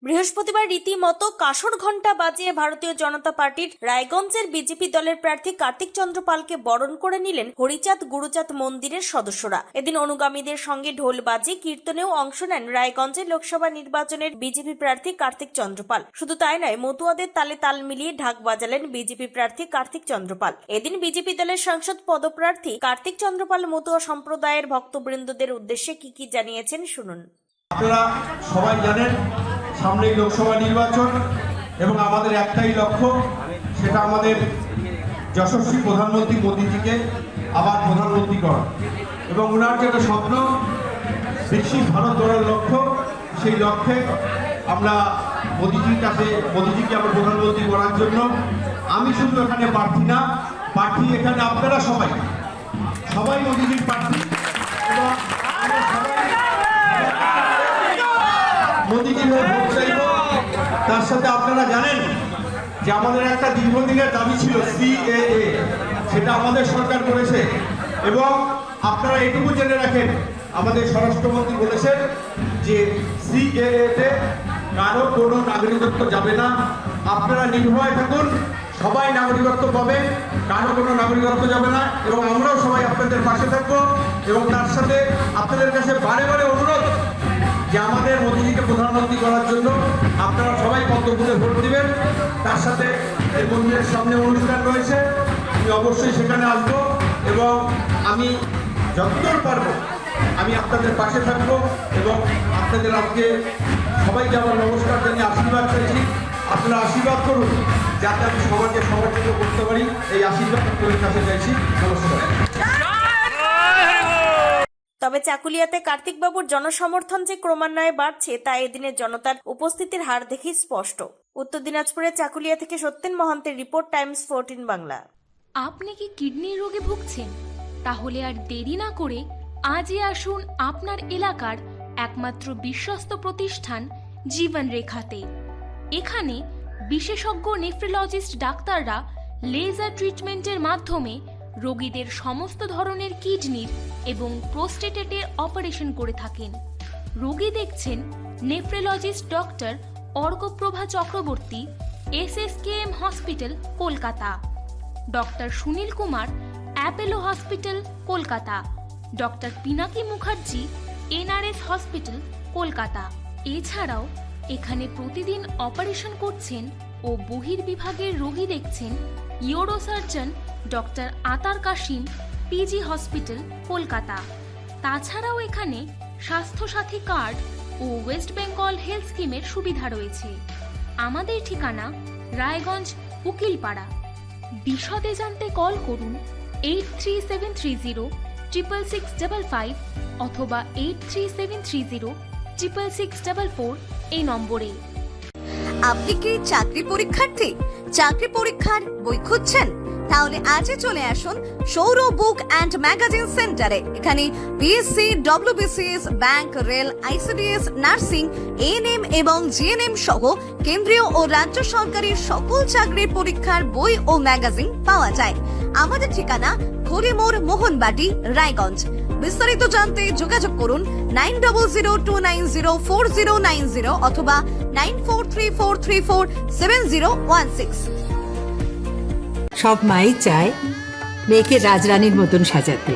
বৃহস্পতিবার রীতিমতো কাসর ঘণ্টা বাজিয়ে ভারতীয় জনতা পার্টির রায়গঞ্জের বিজেপি দলের প্রার্থী কার্তিক চন্দ্র পালকে বরণ করে নিলেন হরিচাঁদ গুরুচাঁদ মন্দিরের সদস্যরা। এদিন অনুগামীদের সঙ্গে ঢোল বাজিয়ে কীর্তনেও অংশ নেন রায়গঞ্জের লোকসভা নির্বাচনের বিজেপি প্রার্থী কার্তিক চন্দ্র পাল। শুধু তাই নয়, মতুয়াদের তালে তাল মিলিয়ে ঢাক বাজালেন বিজেপি প্রার্থী কার্তিক চন্দ্র পাল। এদিন বিজেপি দলের সাংসদ পদপ্রার্থী কার্তিক চন্দ্র পাল মতুয়া সম্প্রদায়ের ভক্তবৃন্দদের উদ্দেশ্যে কি জানিয়েছেন শুনুন। আপনারা সবাই জানেন সামনেই লোকসভা নির্বাচন এবং আমাদের একটাই লক্ষ্য, সেটা আমাদের যশস্বী প্রধানমন্ত্রী মোদীজিকে আবার প্রধানমন্ত্রী করা এবং ওনার যেটা স্বপ্ন বিকশিত ভারত গড়ার লক্ষ্য, সেই লক্ষ্যে আমরা মোদীজিকে আবার প্রধানমন্ত্রী করার জন্য আমি শুধু এখানে প্রার্থী না, প্রার্থী এখানে আপনারা সবাই মোদীজির প্রার্থী এবং মোদীজির হয়ে ভোট চাইব। তার সাথে আপনারা জানেন যে আমাদের একটা দীর্ঘদিনের দাবি ছিল সিএএ, সেটা আমাদের সরকার করেছে এবং আপনারা এটুকু জেনে রাখেন আমাদের স্বরাষ্ট্রমন্ত্রী বলেছেন যে সিএএতে কারো কোনো নাগরিকত্ব যাবে না। আপনারা নির্ভয় থাকুন, সবাই নাগরিকত্ব পাবে, কারো কোনো নাগরিকত্ব যাবে না এবং আমরাও সবাই আপনাদের পাশে থাকবো। এবং তার সাথে আপনাদের কাছে বারে বারে অনুরোধ যে আমাদের মোদীজিকে প্রধানমন্ত্রী করার জন্য আপনারা সবাই পদ্মফুলে ভোট দিবেন। তার সাথে এই মন্দিরের সামনে অনুষ্ঠান রয়েছে, আমি অবশ্যই সেখানে আসবো এবং আমি যতদূর পারবো আমি আপনাদের পাশে থাকবো এবং আপনাদের আজকে সবাইকে আমার নমস্কার জানিয়ে আশীর্বাদ চাইছি। আপনারা আশীর্বাদ করুন যাতে আমি সবাইকে সমর্থিত করতে পারি, এই আশীর্বাদ আপনাদের কাছে চাইছি। নমস্কার। তবে চাকুলিয়াতে কার্তিক বাবুর জনসমর্থন যে ক্রমান্বয়ে বাড়ছে তা এদিনের জনতার উপস্থিতির হার দেখেই স্পষ্ট। উত্তর দিনাজপুরের চাকুলিয়া থেকে সত্যেন মহান্তের রিপোর্ট, টাইমস 14 বাংলা। আপনি কি কিডনির রোগে ভুগছেন? তাহলে আর দেরি না করে আজই আসুন আপনার এলাকার একমাত্র বিশ্বস্ত প্রতিষ্ঠান জীবন রেখাতে। এখানে বিশেষজ্ঞ নেফ্রোলজিস্ট ডাক্তাররা লেজার ট্রিটমেন্টের মাধ্যমে রোগীদের সমস্ত ধরনের কিডনির এবং প্রোস্টেটের অপারেশন করে থাকেন। রোগী দেখছেন nephrologist doctor Arkaprabha Chakraborty, SSKM hospital, Kolkata; doctor Sunil Kumar, Apollo hospital, Kolkata; doctor Pinaki Mukherjee, NRS hospital, Kolkata. এছাড়াও এখানে প্রতিদিন অপারেশন করছেন ও বহির্বিভাগের রোগী দেখছেন ইউরোসার্জন ডক্টর আতার কাশিম, PG হসপিটাল, কলকাতা। তাছাড়াও এখানে স্বাস্থ্যসাথী কার্ড ও ওয়েস্ট বেঙ্গল হেলথ স্কিমের সুবিধা রয়েছে। আমাদের ঠিকানা রায়গঞ্জ, উকিলপাড়া। বিশদে জানতে কল করুন 8373066655 অথবা 8373066644 এই নম্বরে। আপনি কি চাকরি পরীক্ষার্থী? চাকরি পরীক্ষার বই খুঁজছেন? তাহলে আজই চলে আসুন সৌর বুক অ্যান্ড ম্যাগাজিন সেন্টারে। এখানে BSc, WBCS, bank, rail, ICDS, nursing, ANM এবং GNM সহ কেন্দ্রীয় ও রাজ্য সরকারের সকল চাকরির পরীক্ষার বই ও ম্যাগাজিন পাওয়া যায়। আমাদের ঠিকানা খড়িমোড়, মোহনবাটি, রায়গঞ্জ। বিস্তারিত জানতে যোগাযোগ করুন 9002904090 অথবা 9434347016। সব মাই চায় মেয়েকে রাজরানীর মতন সাজাতে,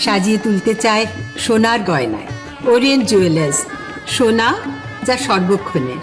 সাজিয়ে তুলতে চায় সোনার গয়নায়। ওরিয়েন্ট জুয়েলার্স, সোনা যা সর্বক্ষণের।